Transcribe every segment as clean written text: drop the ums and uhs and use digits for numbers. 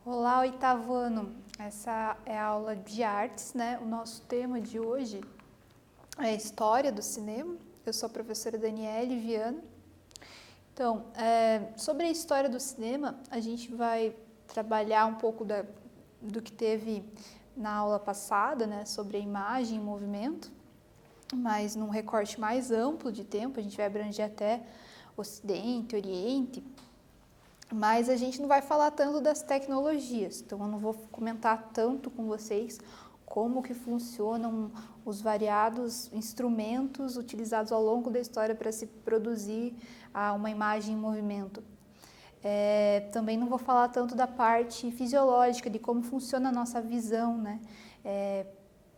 Olá, oitavo ano. Essa é a aula de artes, né? O nosso tema de hoje é a história do cinema. Eu sou a professora Daniele Viana. Então, sobre a história do cinema, a gente vai trabalhar um pouco do que teve na aula passada, né? Sobre a imagem e movimento, mas num recorte mais amplo de tempo. A gente vai abranger até Ocidente, Oriente. Mas a gente não vai falar tanto das tecnologias, então eu não vou comentar tanto com vocês como que funcionam os variados instrumentos utilizados ao longo da história para se produzir uma imagem em movimento. Também não vou falar tanto da parte fisiológica, de como funciona a nossa visão, né?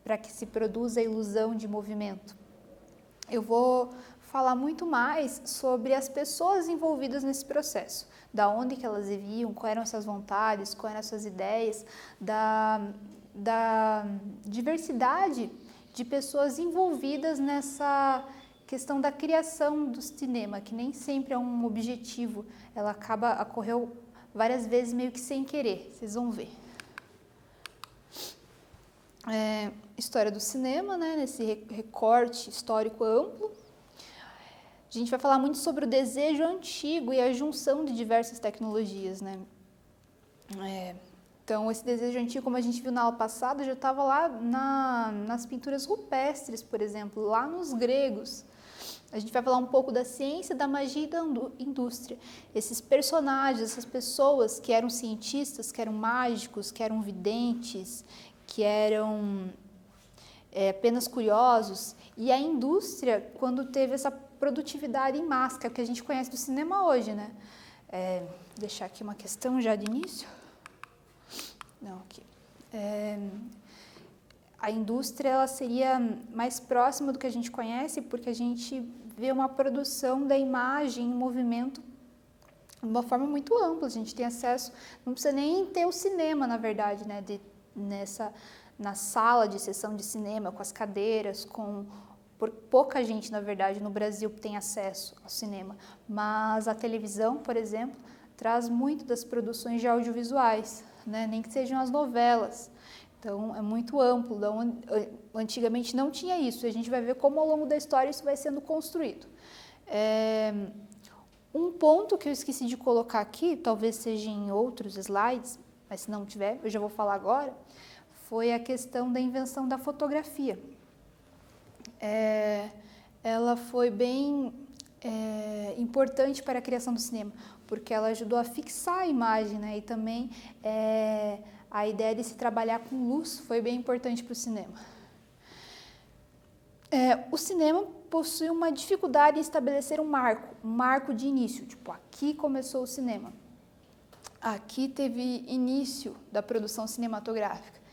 Para que se produza a ilusão de movimento. Eu vou falar muito mais sobre as pessoas envolvidas nesse processo, da onde que elas viviam, quais eram suas vontades, quais eram suas ideias, da diversidade de pessoas envolvidas nessa questão da criação do cinema, que nem sempre é um objetivo, ela ocorreu várias vezes meio que sem querer, vocês vão ver. História do cinema, né, nesse recorte histórico amplo. A gente vai falar muito sobre o desejo antigo e a junção de diversas tecnologias, né? Então, esse desejo antigo, como a gente viu na aula passada, já estava lá nas pinturas rupestres, por exemplo, lá nos gregos. A gente vai falar um pouco da ciência, da magia e da indústria. Esses personagens, essas pessoas que eram cientistas, que eram mágicos, que eram videntes, que eram apenas curiosos, e a indústria, quando teve essa produtividade em massa, que é o que a gente conhece do cinema hoje, né? Deixar aqui uma questão já de início. Não, aqui. A indústria, ela seria mais próxima do que a gente conhece, porque a gente vê uma produção da imagem em movimento de uma forma muito ampla. A gente tem acesso, não precisa nem ter o cinema, na verdade, né? Na sala de sessão de cinema, com as cadeiras, pouca gente, na verdade, no Brasil tem acesso ao cinema, mas a televisão, por exemplo, traz muito das produções de audiovisuais, né? Nem que sejam as novelas. Então, é muito amplo. Antigamente não tinha isso, e a gente vai ver como ao longo da história isso vai sendo construído. Um ponto que eu esqueci de colocar aqui, talvez seja em outros slides, mas se não tiver, eu já vou falar agora, foi a questão da invenção da fotografia. Ela foi bem importante para a criação do cinema, porque ela ajudou a fixar a imagem, né? E também a ideia de se trabalhar com luz foi bem importante para o cinema. O cinema possui uma dificuldade em estabelecer um marco de início, tipo, aqui começou o cinema, aqui teve início da produção cinematográfica.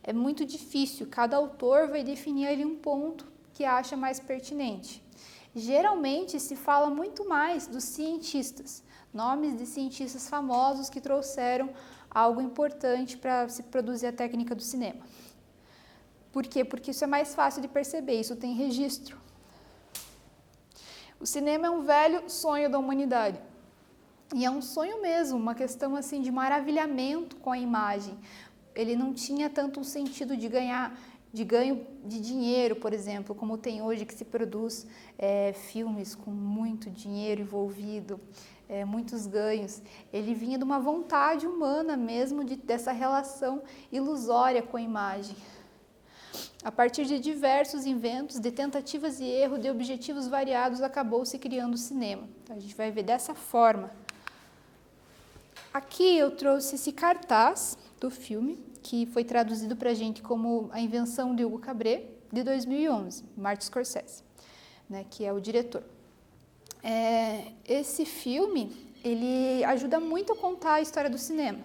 É muito difícil, cada autor vai definir ali um ponto que acha mais pertinente. Geralmente se fala muito mais dos cientistas, nomes de cientistas famosos que trouxeram algo importante para se produzir a técnica do cinema. Por quê? Porque isso é mais fácil de perceber, isso tem registro. O cinema é um velho sonho da humanidade. E é um sonho mesmo, uma questão assim de maravilhamento com a imagem. Ele não tinha tanto um sentido de ganho de dinheiro, por exemplo, como tem hoje, que se produz filmes com muito dinheiro envolvido, muitos ganhos. Ele vinha de uma vontade humana mesmo, dessa relação ilusória com a imagem. A partir de diversos inventos, de tentativas e erros, de objetivos variados, acabou se criando o cinema. A gente vai ver dessa forma. Aqui eu trouxe esse cartaz do filme, que foi traduzido para a gente como A Invenção de Hugo Cabret, de 2011, Martin Scorsese, né, que é o diretor. Esse filme, ele ajuda muito a contar a história do cinema.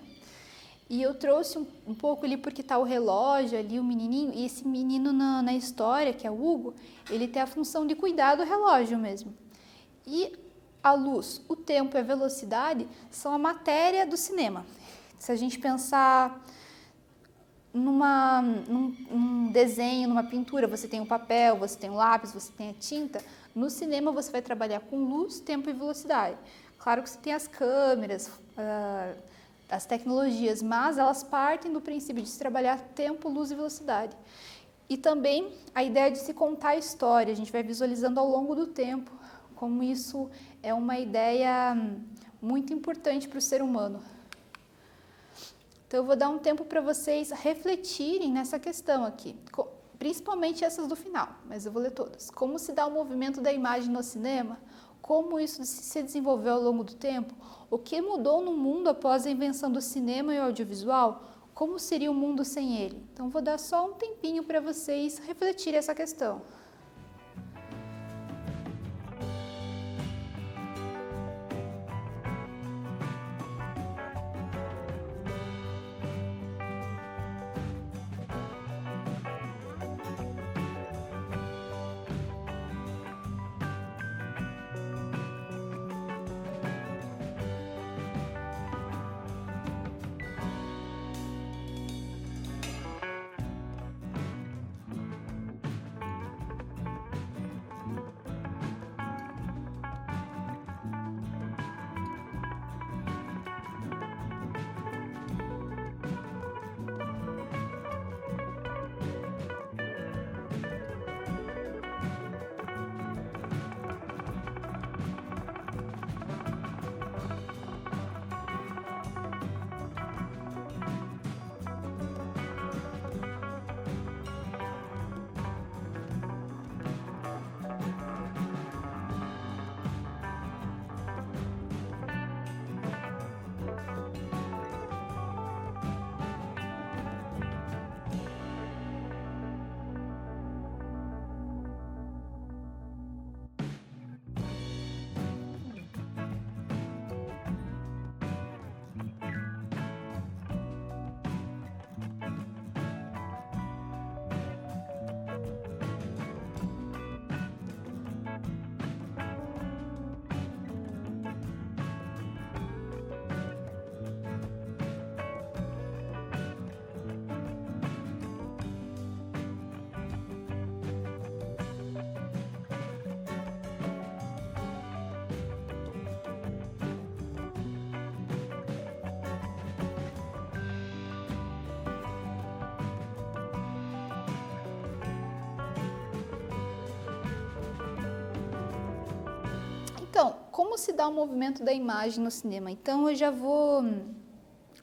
E eu trouxe um pouco ali porque está o relógio ali, o menininho, e esse menino na história, que é o Hugo, ele tem a função de cuidar do relógio mesmo. E a luz, o tempo e a velocidade são a matéria do cinema. Se a gente pensar num desenho, numa pintura, você tem o papel, você tem o lápis, você tem a tinta. No cinema você vai trabalhar com luz, tempo e velocidade. Claro que você tem as câmeras, as tecnologias, mas elas partem do princípio de se trabalhar tempo, luz e velocidade. E também a ideia de se contar a história, a gente vai visualizando ao longo do tempo como isso é uma ideia muito importante para o ser humano. Então eu vou dar um tempo para vocês refletirem nessa questão aqui, principalmente essas do final, mas eu vou ler todas. Como se dá o movimento da imagem no cinema? Como isso se desenvolveu ao longo do tempo? O que mudou no mundo após a invenção do cinema e o audiovisual? Como seria o mundo sem ele? Então vou dar só um tempinho para vocês refletirem essa questão. Então, como se dá o movimento da imagem no cinema? Então, eu já vou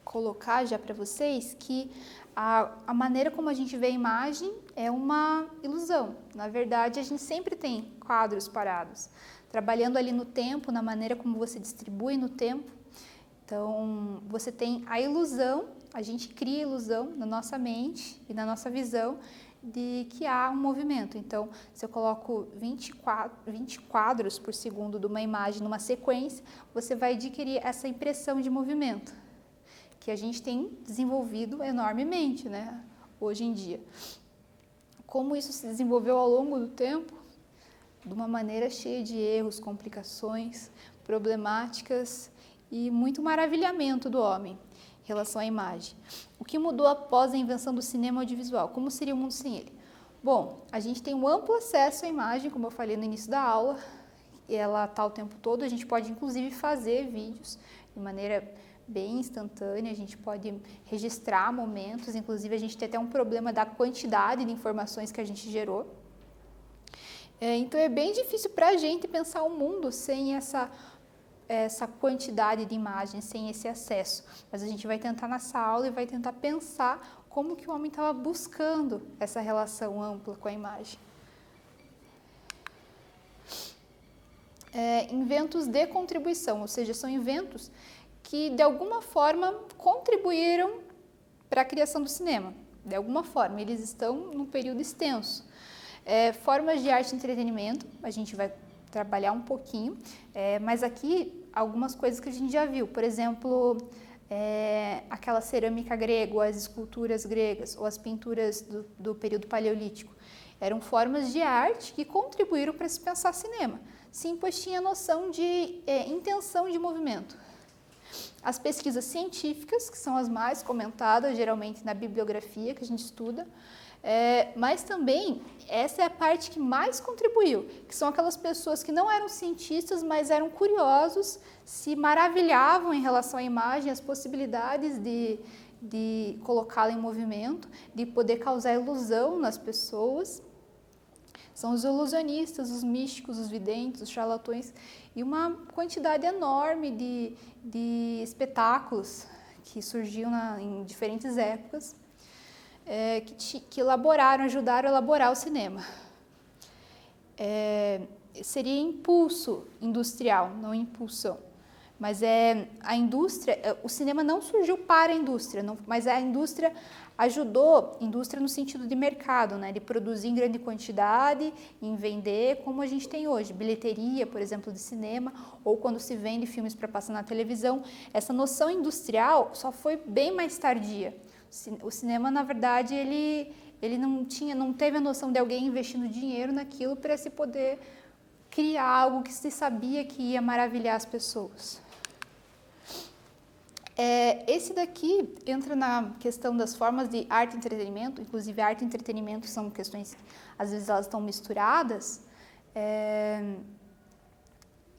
colocar já para vocês que a maneira como a gente vê a imagem é uma ilusão. Na verdade, a gente sempre tem quadros parados, trabalhando ali no tempo, na maneira como você distribui no tempo. Então, você tem a ilusão, a gente cria ilusão na nossa mente e na nossa visão de que há um movimento. Então, se eu coloco 20 quadros por segundo de uma imagem numa sequência, você vai adquirir essa impressão de movimento, que a gente tem desenvolvido enormemente, né, hoje em dia. Como isso se desenvolveu ao longo do tempo? De uma maneira cheia de erros, complicações, problemáticas e muito maravilhamento do homem em relação à imagem. O que mudou após a invenção do cinema audiovisual? Como seria o mundo sem ele? Bom, a gente tem um amplo acesso à imagem, como eu falei no início da aula, e ela está o tempo todo, a gente pode inclusive fazer vídeos de maneira bem instantânea, a gente pode registrar momentos, inclusive a gente tem até um problema da quantidade de informações que a gente gerou. Então é bem difícil para a gente pensar o mundo sem essa quantidade de imagens, sem esse acesso. Mas a gente vai tentar nessa aula e vai tentar pensar como que o homem estava buscando essa relação ampla com a imagem. Inventos de contribuição, ou seja, são inventos que de alguma forma contribuíram para a criação do cinema. De alguma forma, eles estão num período extenso. Formas de arte e entretenimento, a gente vai trabalhar um pouquinho, mas aqui algumas coisas que a gente já viu, por exemplo, aquela cerâmica grega, ou as esculturas gregas, ou as pinturas do período paleolítico, eram formas de arte que contribuíram para se pensar cinema. Sim, pois tinha noção de intenção de movimento. As pesquisas científicas, que são as mais comentadas, geralmente na bibliografia que a gente estuda, mas também essa é a parte que mais contribuiu, que são aquelas pessoas que não eram cientistas, mas eram curiosos, se maravilhavam em relação à imagem, as possibilidades de colocá-la em movimento, de poder causar ilusão nas pessoas. São os ilusionistas, os místicos, os videntes, os charlatões, e uma quantidade enorme de espetáculos que surgiam em diferentes épocas, que ajudaram a elaborar o cinema. Seria impulso industrial, não impulsão. Mas a indústria, o cinema não surgiu para a indústria, mas a indústria ajudou, indústria no sentido de mercado, né, de produzir em grande quantidade, em vender, como a gente tem hoje, bilheteria, por exemplo, de cinema, ou quando se vende filmes para passar na televisão. Essa noção industrial só foi bem mais tardia. O cinema, na verdade, ele não teve a noção de alguém investindo dinheiro naquilo para se poder criar algo que se sabia que ia maravilhar as pessoas. Esse daqui entra na questão das formas de arte e entretenimento, inclusive arte e entretenimento são questões que às vezes elas estão misturadas,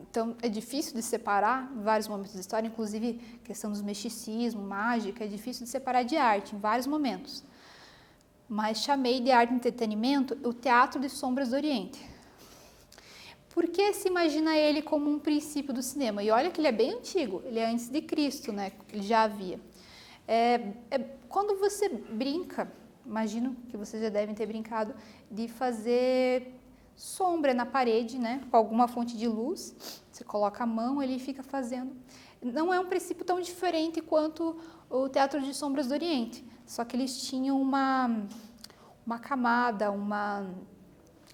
então é difícil de separar em vários momentos da história, inclusive questão dos misticismo, mágica, é difícil de separar de arte em vários momentos, mas chamei de arte e entretenimento o Teatro de Sombras do Oriente. Por que se imagina ele como um princípio do cinema? E olha que ele é bem antigo, ele é antes de Cristo, né? Ele já havia. Quando você brinca, imagino que vocês já devem ter brincado, de fazer sombra na parede, né? Com alguma fonte de luz, você coloca a mão, ele fica fazendo. Não é um princípio tão diferente quanto o Teatro de Sombras do Oriente, só que eles tinham uma camada,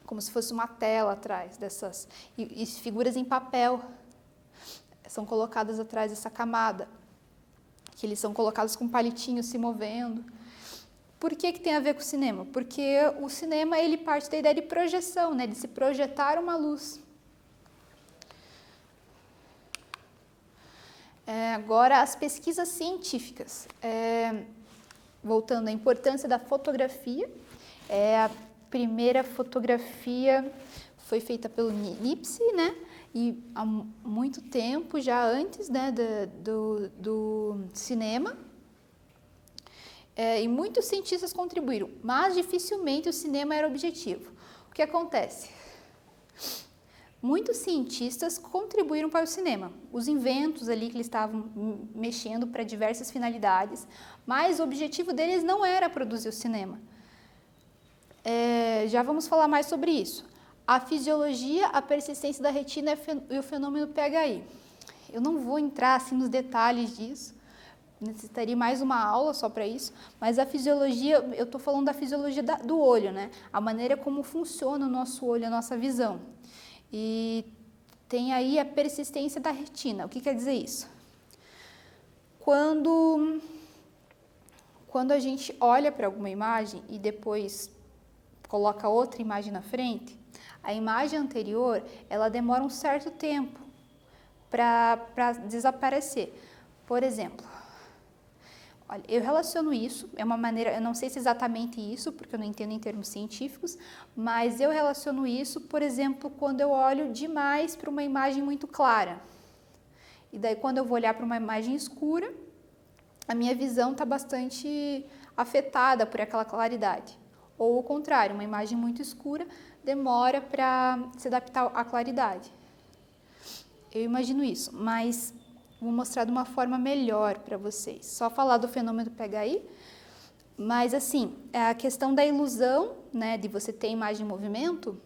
como se fosse uma tela atrás dessas, e figuras em papel são colocadas atrás dessa camada, que eles são colocados com palitinhos se movendo. Por que tem a ver com o cinema? Porque o cinema ele parte da ideia de projeção, né, de se projetar uma luz. Agora, as pesquisas científicas. Voltando à importância da fotografia, a primeira fotografia foi feita pelo Nipsey, né? E há muito tempo, já antes, né, do cinema. E muitos cientistas contribuíram, mas dificilmente o cinema era objetivo. O que acontece? Muitos cientistas contribuíram para o cinema, os inventos ali que eles estavam mexendo para diversas finalidades, mas o objetivo deles não era produzir o cinema. Já vamos falar mais sobre isso. A fisiologia, a persistência da retina e o fenômeno PHI. Eu não vou entrar assim nos detalhes disso, necessitaria mais uma aula só para isso, mas a fisiologia, eu estou falando da fisiologia do olho, né? A maneira como funciona o nosso olho, a nossa visão. E tem aí a persistência da retina. O que quer dizer isso? Quando a gente olha para alguma imagem e depois coloca outra imagem na frente, a imagem anterior, ela demora um certo tempo para desaparecer. Por exemplo, olha, eu relaciono isso, é uma maneira, eu não sei se é exatamente isso, porque eu não entendo em termos científicos, mas eu relaciono isso, por exemplo, quando eu olho demais para uma imagem muito clara. E daí, quando eu vou olhar para uma imagem escura, a minha visão está bastante afetada por aquela claridade. Ou o contrário, uma imagem muito escura demora para se adaptar à claridade. Eu imagino isso, mas vou mostrar de uma forma melhor para vocês. Só falar do fenômeno PHI, mas assim, a questão da ilusão, né, de você ter imagem em movimento,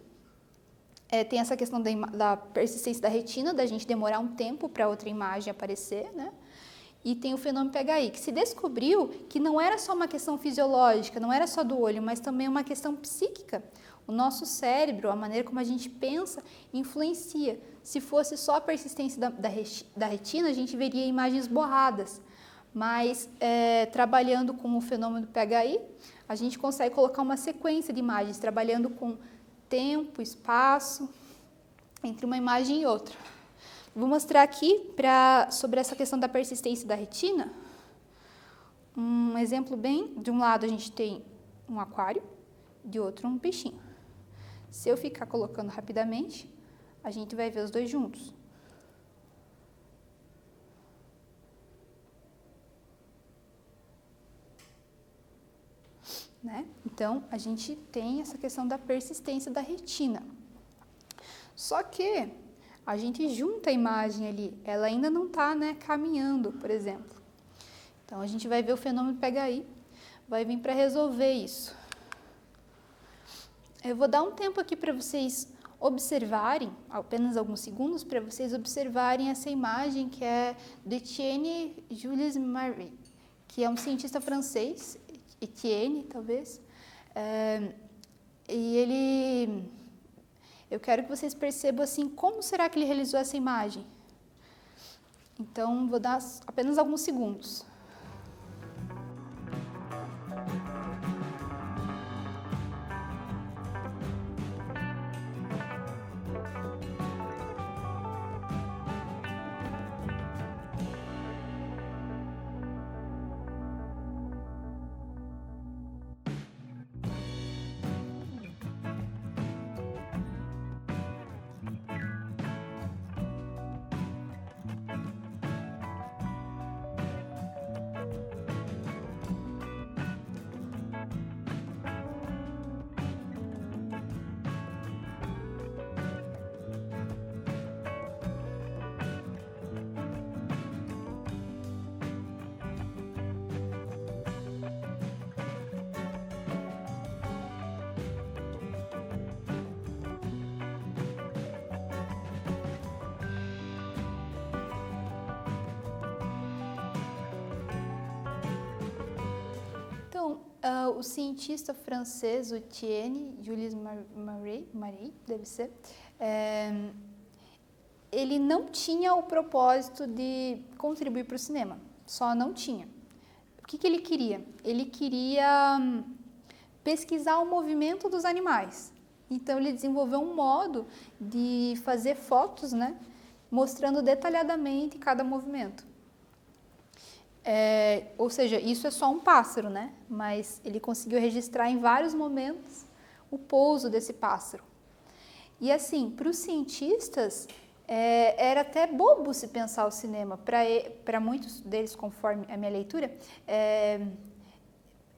tem essa questão da persistência da retina, da gente demorar um tempo para outra imagem aparecer, né? E tem o fenômeno PHI, que se descobriu que não era só uma questão fisiológica, não era só do olho, mas também uma questão psíquica. O nosso cérebro, a maneira como a gente pensa, influencia. Se fosse só a persistência da retina, a gente veria imagens borradas. Mas, trabalhando com o fenômeno PHI, a gente consegue colocar uma sequência de imagens, trabalhando com tempo, espaço, entre uma imagem e outra. Vou mostrar aqui sobre essa questão da persistência da retina. Um exemplo de um lado a gente tem um aquário, de outro um peixinho. Se eu ficar colocando rapidamente, a gente vai ver os dois juntos. Né? Então, a gente tem essa questão da persistência da retina. Só que a gente junta a imagem ali, ela ainda não está, né, caminhando, por exemplo. Então, a gente vai ver o fenômeno PHI, vai vir para resolver isso. Eu vou dar um tempo aqui para vocês observarem, apenas alguns segundos, para vocês observarem essa imagem que é de Etienne Jules Marie, que é um cientista francês, Etienne, talvez, e eu quero que vocês percebam assim, como será que ele realizou essa imagem? Então, vou dar apenas alguns segundos. Então, o cientista francês, o Etienne Jules Marie, deve ser, ele não tinha o propósito de contribuir para o cinema, só não tinha. O que ele queria? Ele queria pesquisar o movimento dos animais. Então, ele desenvolveu um modo de fazer fotos, né, mostrando detalhadamente cada movimento. Ou seja, isso é só um pássaro, né? Mas ele conseguiu registrar em vários momentos o pouso desse pássaro. E assim, para os cientistas, era até bobo se pensar o cinema. Para muitos deles, conforme a minha leitura,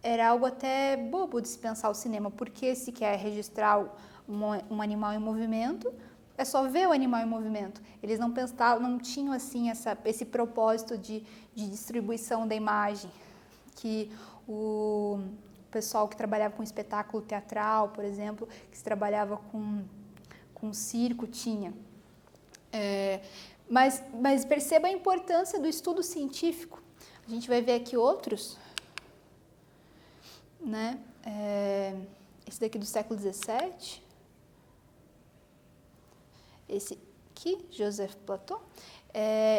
era algo até bobo de se pensar o cinema, porque se quer registrar um animal em movimento, é só ver o animal em movimento. Eles não pensavam, não tinham assim esse propósito de distribuição da imagem que o pessoal que trabalhava com espetáculo teatral, por exemplo, que se trabalhava com circo tinha. Mas perceba a importância do estudo científico. A gente vai ver aqui outros, né? Esse daqui do século XVII. Esse aqui, Joseph Plateau,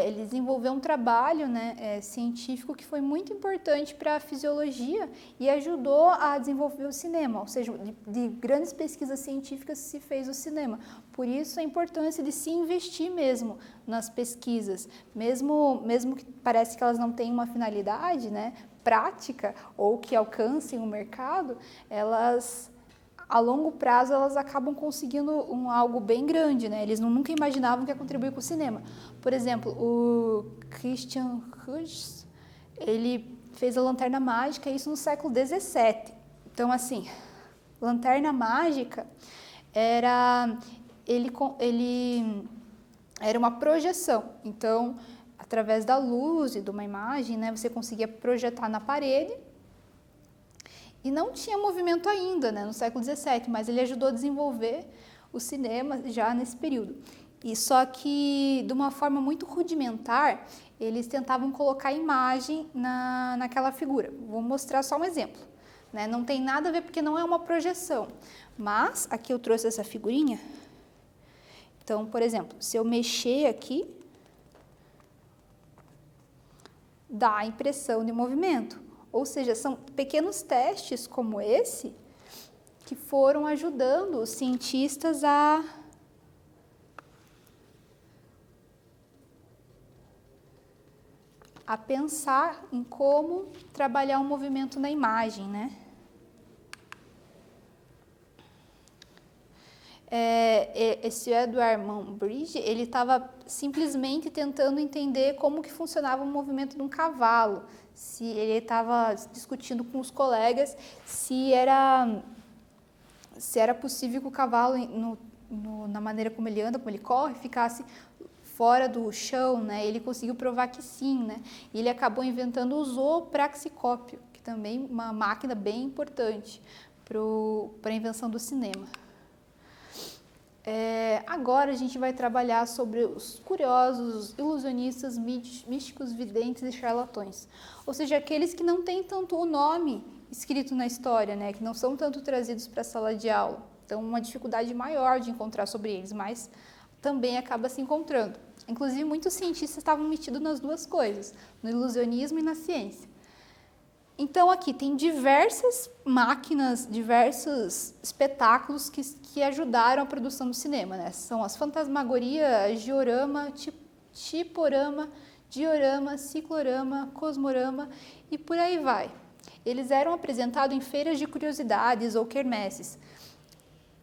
ele desenvolveu um trabalho, né, científico que foi muito importante para a fisiologia e ajudou a desenvolver o cinema, ou seja, de grandes pesquisas científicas se fez o cinema. Por isso a importância de se investir mesmo nas pesquisas, mesmo que parece que elas não têm uma finalidade, né, prática ou que alcancem o mercado, elas a longo prazo elas acabam conseguindo algo bem grande, né? Eles nunca imaginavam que ia contribuir com o cinema. Por exemplo, o Christian Huygens, ele fez a Lanterna Mágica, isso no século XVII. Então, assim, Lanterna Mágica era uma projeção. Então, através da luz e de uma imagem, né, você conseguia projetar na parede. E não tinha movimento ainda, né, no século XVII, mas ele ajudou a desenvolver o cinema já nesse período. E só que, de uma forma muito rudimentar, eles tentavam colocar imagem naquela figura. Vou mostrar só um exemplo. Né? Não tem nada a ver porque não é uma projeção. Mas, aqui eu trouxe essa figurinha. Então, por exemplo, se eu mexer aqui, dá a impressão de movimento. Ou seja, são pequenos testes como esse que foram ajudando os cientistas a a pensar em como trabalhar o movimento na imagem, né? Esse Edward Muybridge, ele estava simplesmente tentando entender como que funcionava o movimento de um cavalo. Se ele estava discutindo com os colegas se era possível que o cavalo, na maneira como ele anda, como ele corre, ficasse fora do chão, né? Ele conseguiu provar que sim, né? E ele acabou inventando o zoopraxicópio, que também é uma máquina bem importante para a invenção do cinema. Agora a gente vai trabalhar sobre os curiosos, os ilusionistas, místicos, videntes e charlatões. Ou seja, aqueles que não têm tanto o nome escrito na história, né? Que não são tanto trazidos para a sala de aula. Então, uma dificuldade maior de encontrar sobre eles, mas também acaba se encontrando. Inclusive, muitos cientistas estavam metidos nas duas coisas, no ilusionismo e na ciência. Então, aqui tem diversas máquinas, diversos espetáculos que ajudaram a produção do cinema, né? São as fantasmagorias, georama, tiporama, diorama, ciclorama, cosmorama e por aí vai. Eles eram apresentados em feiras de curiosidades ou quermesses.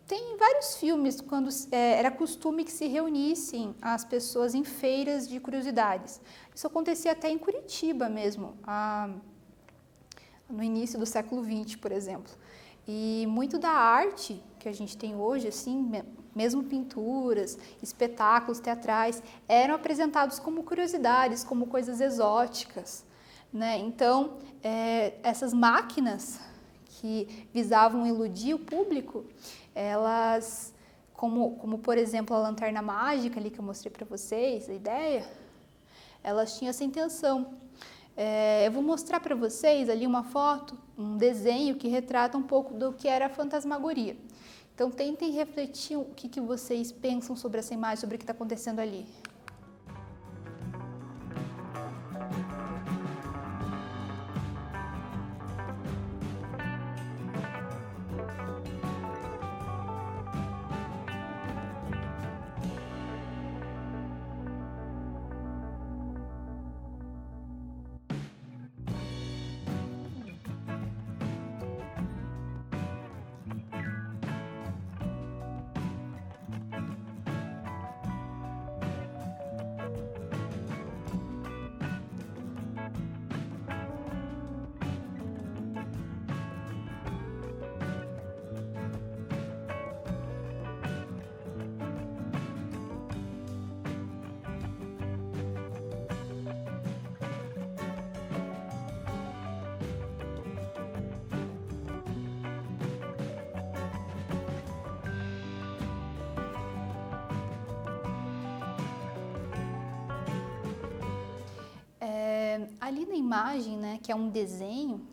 Tem vários filmes quando era costume que se reunissem as pessoas em feiras de curiosidades. Isso acontecia até em Curitiba mesmo, no início do século XX, por exemplo. E muito da arte que a gente tem hoje, assim, mesmo pinturas, espetáculos teatrais, eram apresentados como curiosidades, como coisas exóticas, né? Então, essas máquinas que visavam iludir o público, elas, como por exemplo a lanterna mágica ali que eu mostrei para vocês, a ideia, elas tinham essa intenção. Eu vou mostrar para vocês ali uma foto, um desenho que retrata um pouco do que era a fantasmagoria. Então tentem refletir o que vocês pensam sobre essa imagem, sobre o que está acontecendo ali. Ali na imagem, né, que é um desenho,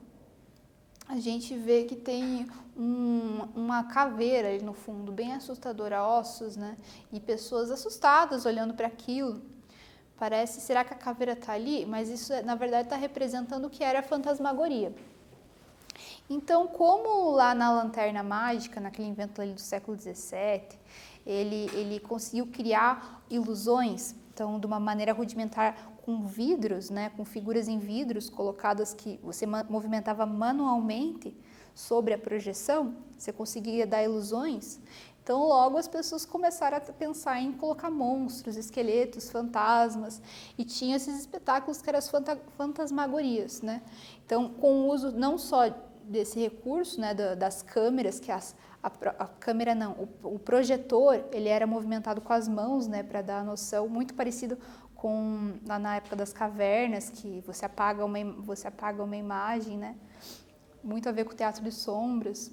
a gente vê que tem uma caveira ali no fundo, bem assustadora, ossos, né, e pessoas assustadas olhando para aquilo. Parece, será que a caveira está ali? Mas isso, na verdade, está representando o que era a fantasmagoria. Então, como lá na Lanterna Mágica, naquele invento ali do século XVII, ele conseguiu criar ilusões, então, de uma maneira rudimentar, com vidros, né, com figuras em vidros colocadas que você movimentava manualmente sobre a projeção, você conseguia dar ilusões. Então, logo as pessoas começaram a pensar em colocar monstros, esqueletos, fantasmas, e tinha esses espetáculos que eram as fantasmagorias, né? Então, com o uso não só desse recurso, né, das câmeras, que a câmera não, o projetor, ele era movimentado com as mãos, né, para dar a noção, muito parecido com lá na época das cavernas, que você apaga uma imagem, né? Muito a ver com o teatro de sombras.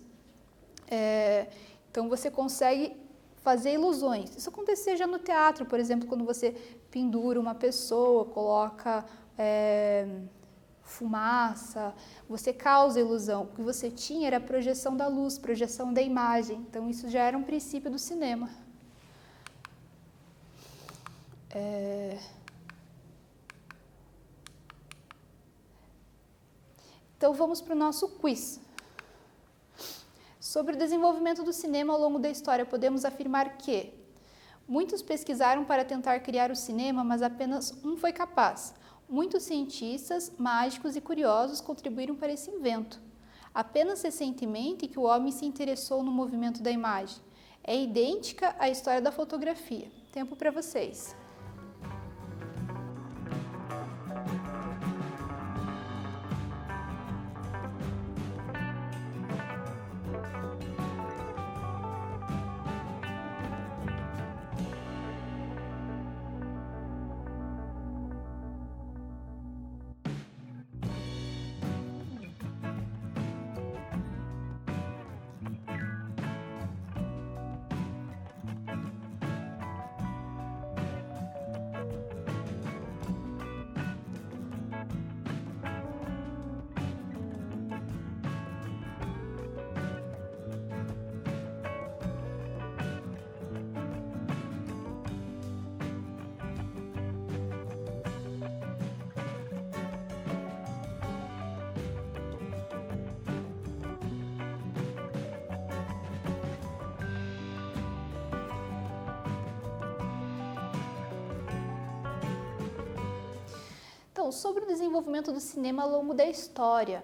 Então você consegue fazer ilusões. Isso acontecia já no teatro, por exemplo, quando você pendura uma pessoa, coloca fumaça, você causa ilusão. O que você tinha era a projeção da luz, projeção da imagem. Então isso já era um princípio do cinema. Então vamos para o nosso quiz. Sobre o desenvolvimento do cinema ao longo da história, podemos afirmar que muitos pesquisaram para tentar criar o cinema, mas apenas um foi capaz. Muitos cientistas, mágicos e curiosos contribuíram para esse invento. Apenas recentemente que o homem se interessou no movimento da imagem. É idêntica à história da fotografia. Tempo para vocês. Então, sobre o desenvolvimento do cinema ao longo da história.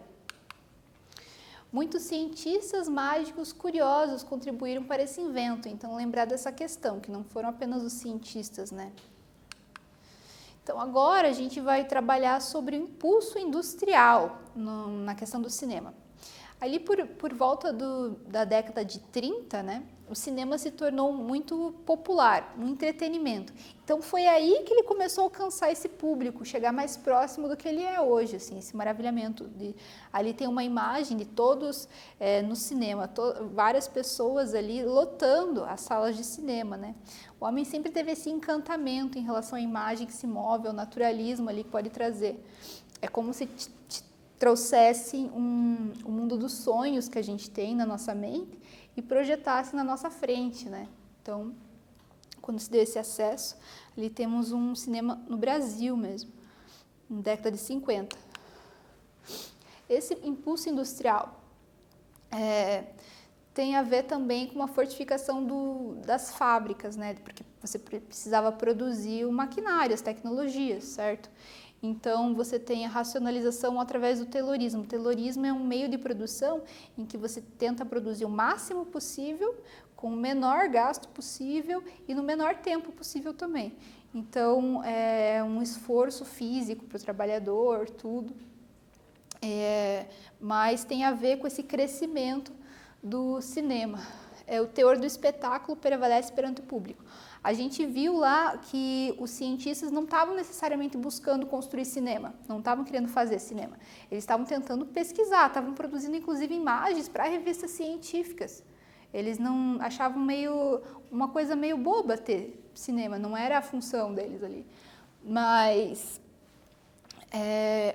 Muitos cientistas, mágicos, curiosos contribuíram para esse invento. Então, lembrar dessa questão, que não foram apenas os cientistas, né? Então, agora a gente vai trabalhar sobre o impulso industrial na questão do cinema. Ali por volta da década de 30, né, o cinema se tornou muito popular, um entretenimento. Então foi aí que ele começou a alcançar esse público, chegar mais próximo do que ele é hoje, assim, esse maravilhamento. Ali tem uma imagem de todos no cinema, várias pessoas ali lotando as salas de cinema, né? O homem sempre teve esse encantamento em relação à imagem que se move, ao naturalismo ali que pode trazer. É como se trouxesse o mundo dos sonhos que a gente tem na nossa mente e projetasse na nossa frente, né? Então, quando se deu esse acesso, ali temos um cinema no Brasil mesmo, na década de 50. Esse impulso industrial tem a ver também com a fortificação das fábricas, né? Porque você precisava produzir o maquinário, as tecnologias, certo? Então, você tem a racionalização através do taylorismo. O taylorismo é um meio de produção em que você tenta produzir o máximo possível, com o menor gasto possível e no menor tempo possível também. Então, é um esforço físico para o trabalhador, tudo. Mas tem a ver com esse crescimento do cinema. O teor do espetáculo prevalece perante o público. A gente viu lá que os cientistas não estavam necessariamente buscando construir cinema, não estavam querendo fazer cinema. Eles estavam tentando pesquisar, estavam produzindo inclusive imagens para revistas científicas. Eles não achavam uma coisa meio boba ter cinema, não era a função deles ali. Mas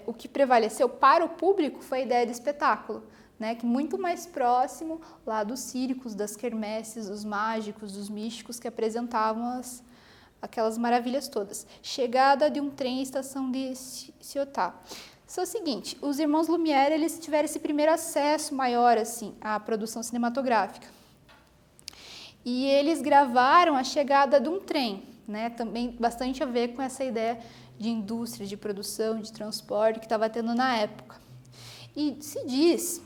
o que prevaleceu para o público foi a ideia de espetáculo. Né, que muito mais próximo lá dos circos, das quermesses, dos mágicos, dos místicos que apresentavam aquelas maravilhas todas. Chegada de um trem à estação de Ciotá. Isso é o seguinte, os irmãos Lumière, eles tiveram esse primeiro acesso maior assim, à produção cinematográfica. E eles gravaram a chegada de um trem, né, também bastante a ver com essa ideia de indústria, de produção, de transporte que estava tendo na época. E se diz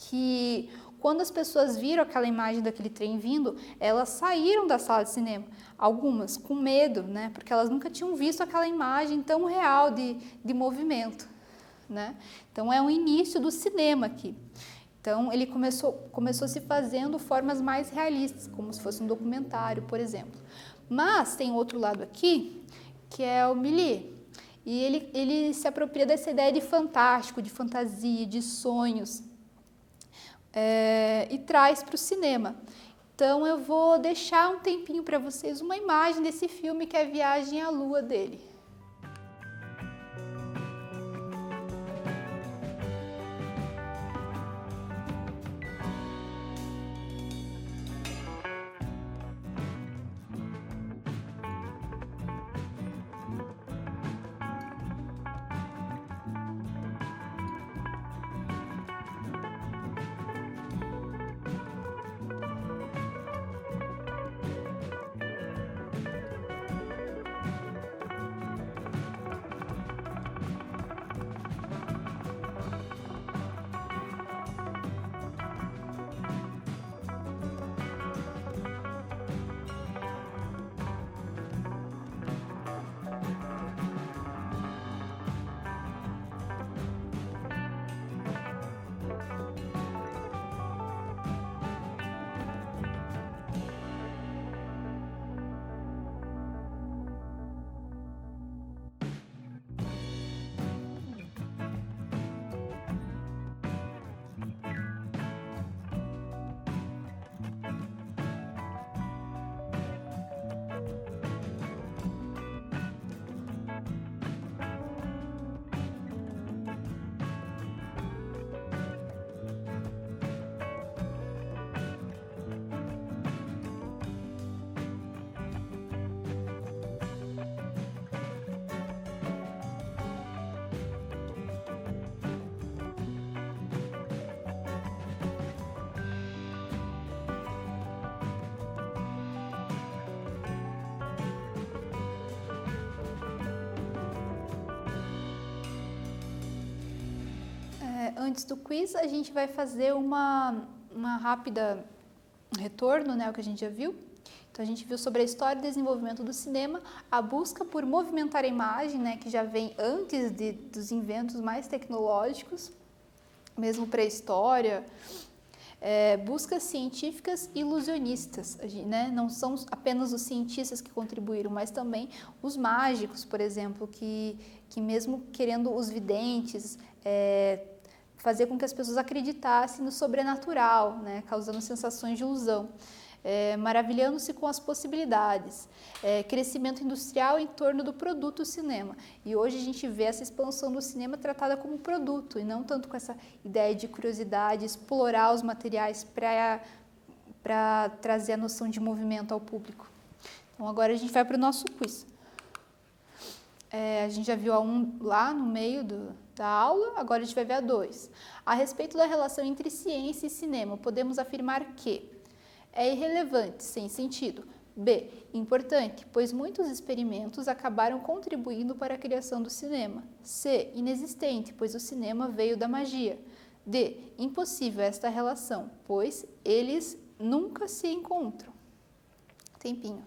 que quando as pessoas viram aquela imagem daquele trem vindo, elas saíram da sala de cinema, algumas com medo, né, porque elas nunca tinham visto aquela imagem tão real de movimento, né? Então é o início do cinema aqui. Então ele começou se fazendo formas mais realistas, como se fosse um documentário, por exemplo. Mas tem outro lado aqui, que é o Méliès. E ele se apropria dessa ideia de fantástico, de fantasia, de sonhos, e traz para o cinema. Então eu vou deixar um tempinho para vocês uma imagem desse filme que é a Viagem à Lua dele. antes do quiz, a gente vai fazer uma rápida retorno, né, o que a gente já viu. Então, a gente viu sobre a história e desenvolvimento do cinema, a busca por movimentar a imagem, né, que já vem antes dos inventos mais tecnológicos, mesmo pré-história, buscas científicas ilusionistas, né? Não são apenas os cientistas que contribuíram, mas também os mágicos, por exemplo, que mesmo querendo os videntes, fazer com que as pessoas acreditassem no sobrenatural, né? Causando sensações de ilusão. Maravilhando-se com as possibilidades, crescimento industrial em torno do produto cinema. E hoje a gente vê essa expansão do cinema tratada como produto e não tanto com essa ideia de curiosidade, explorar os materiais para trazer a noção de movimento ao público. Então agora a gente vai para o nosso quiz. A gente já viu a 1 lá no meio da aula, agora a gente vai ver a 2. A respeito da relação entre ciência e cinema, podemos afirmar que é irrelevante, sem sentido. B. Importante, pois muitos experimentos acabaram contribuindo para a criação do cinema. C. Inexistente, pois o cinema veio da magia. D. Impossível esta relação, pois eles nunca se encontram. Tempinho.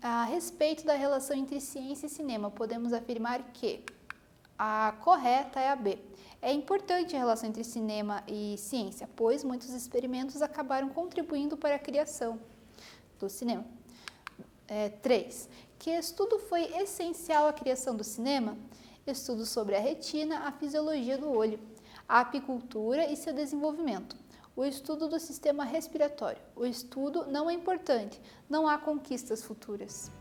A respeito da relação entre ciência e cinema, podemos afirmar que a correta é a B. É importante a relação entre cinema e ciência, pois muitos experimentos acabaram contribuindo para a criação do cinema. 3. Que estudo foi essencial à criação do cinema? Estudos sobre a retina, a fisiologia do olho, a apicultura e seu desenvolvimento. O estudo do sistema respiratório. O estudo não é importante, não há conquistas futuras.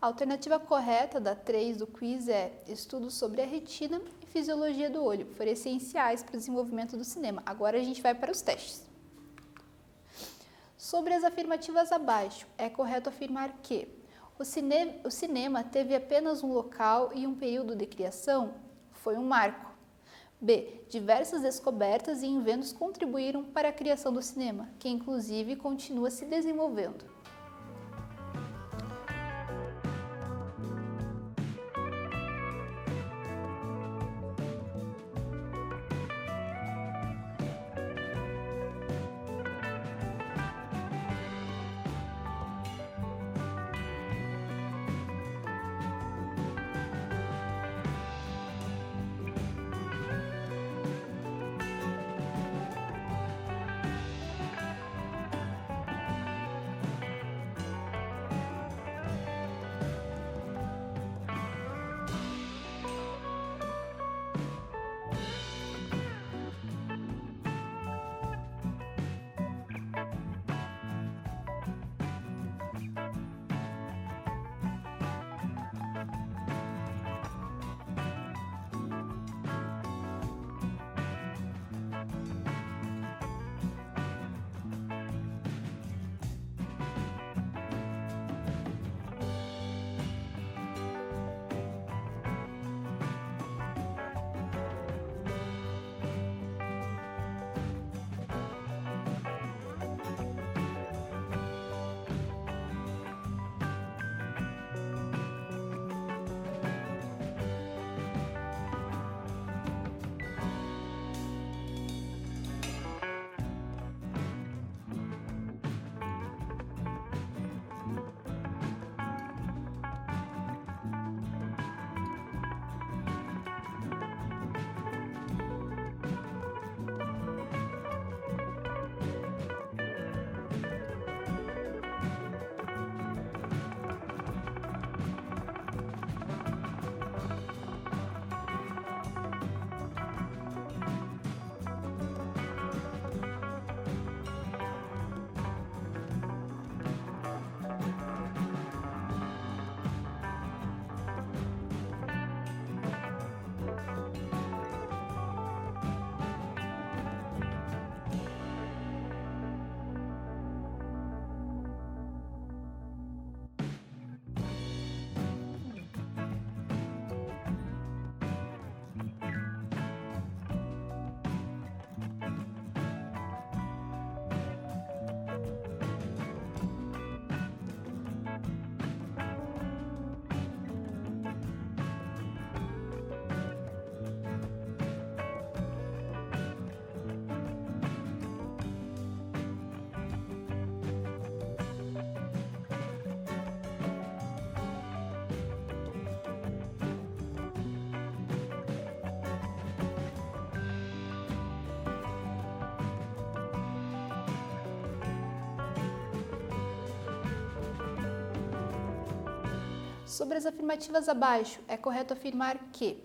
A alternativa correta da 3 do quiz é estudos sobre a retina e fisiologia do olho, foram essenciais para o desenvolvimento do cinema. Agora a gente vai para os testes. Sobre as afirmativas abaixo, é correto afirmar que o cinema teve apenas um local e um período de criação? Foi um marco. B. Diversas descobertas e inventos contribuíram para a criação do cinema, que inclusive continua se desenvolvendo. Sobre as afirmativas abaixo, é correto afirmar que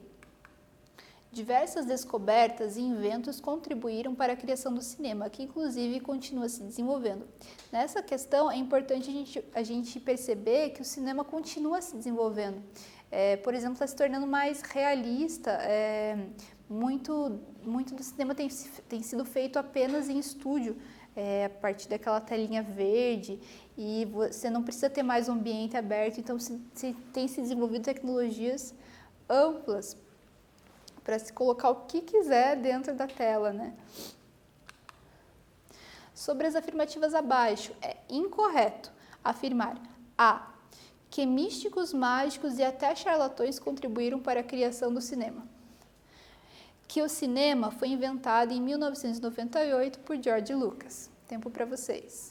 diversas descobertas e inventos contribuíram para a criação do cinema, que inclusive continua se desenvolvendo. Nessa questão é importante a gente perceber que o cinema continua se desenvolvendo. Por exemplo, está se tornando mais realista, muito do cinema tem sido feito apenas em estúdio, a partir daquela telinha verde, e você não precisa ter mais um ambiente aberto, então tem se desenvolvido tecnologias amplas para se colocar o que quiser dentro da tela, né? Sobre as afirmativas abaixo, é incorreto afirmar A. Que místicos, mágicos e até charlatões contribuíram para a criação do cinema. Que o cinema foi inventado em 1998 por George Lucas. Tempo para vocês.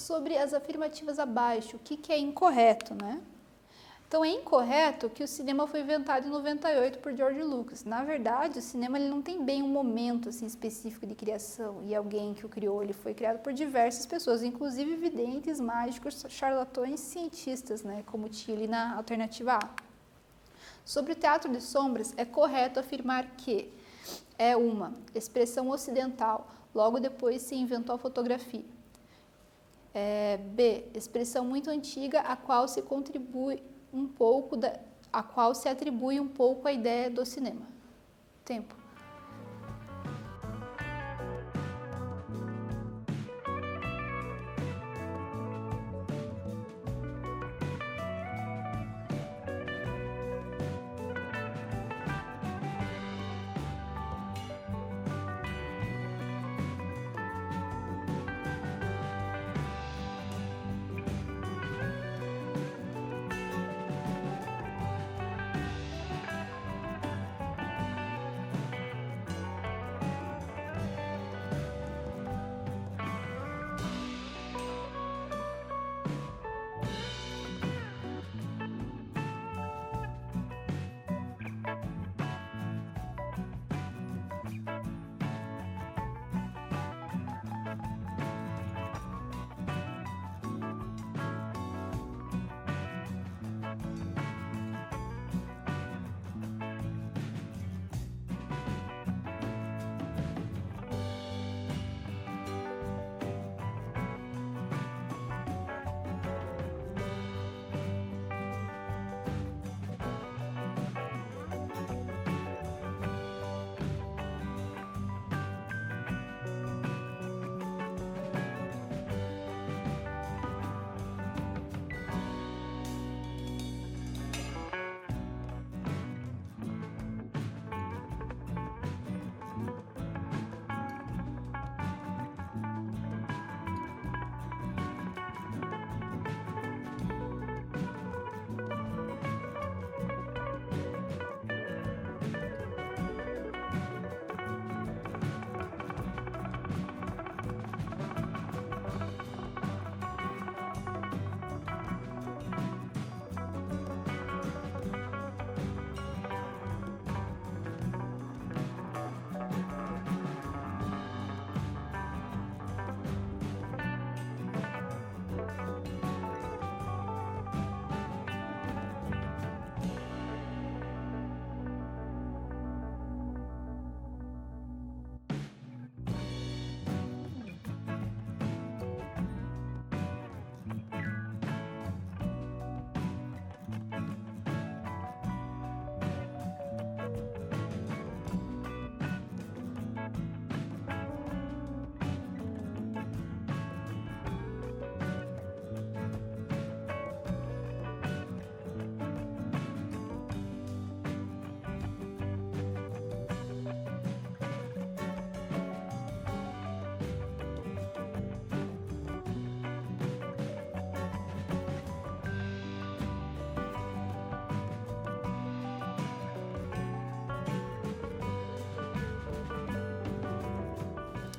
sobre as afirmativas abaixo, o que é incorreto, né? Então, é incorreto que o cinema foi inventado em 98 por George Lucas. Na verdade, o cinema ele não tem bem um momento assim, específico de criação e alguém que o criou. Ele foi criado por diversas pessoas, inclusive videntes, mágicos, charlatões, cientistas, né, como tinha ali na alternativa A. Sobre o teatro de sombras, é correto afirmar que é uma expressão ocidental, logo depois se inventou a fotografia. B, expressão muito antiga, a qual se atribui um pouco a ideia do cinema. Tempo.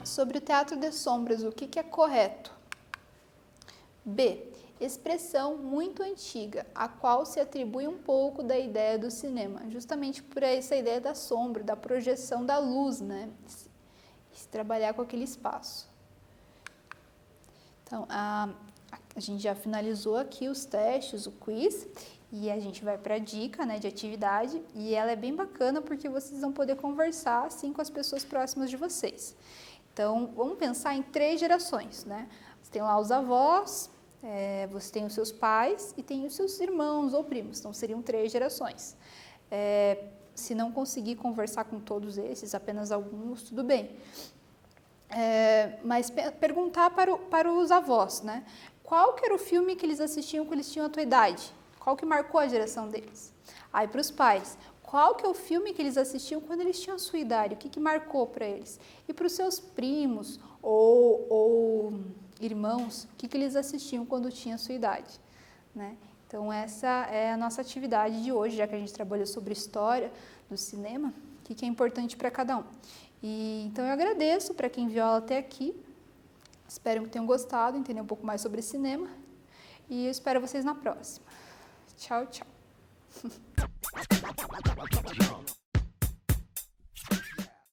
Sobre o teatro de sombras, o que é correto? B. Expressão muito antiga, a qual se atribui um pouco da ideia do cinema, justamente por essa ideia da sombra, da projeção da luz, né? Se trabalhar com aquele espaço. Então, a gente já finalizou aqui os testes, o quiz, e a gente vai para a dica, né, de atividade, e ela é bem bacana porque vocês vão poder conversar assim com as pessoas próximas de vocês. Então, vamos pensar em 3 gerações, né? Você tem lá os avós, você tem os seus pais e tem os seus irmãos ou primos, então seriam 3 gerações. Se não conseguir conversar com todos esses, apenas alguns, tudo bem. Mas perguntar para os avós, né? Qual que era o filme que eles assistiam quando eles tinham a tua idade? Qual que marcou a geração deles? Aí para os pais, qual que é o filme que eles assistiam quando eles tinham a sua idade? O que que marcou para eles? E para os seus primos ou irmãos, o que que eles assistiam quando tinham a sua idade? Né? Então essa é a nossa atividade de hoje, já que a gente trabalhou sobre história do cinema, o que é importante para cada um. Então eu agradeço para quem enviou ela até aqui. Espero que tenham gostado, entender um pouco mais sobre cinema. E eu espero vocês na próxima. Tchau, tchau.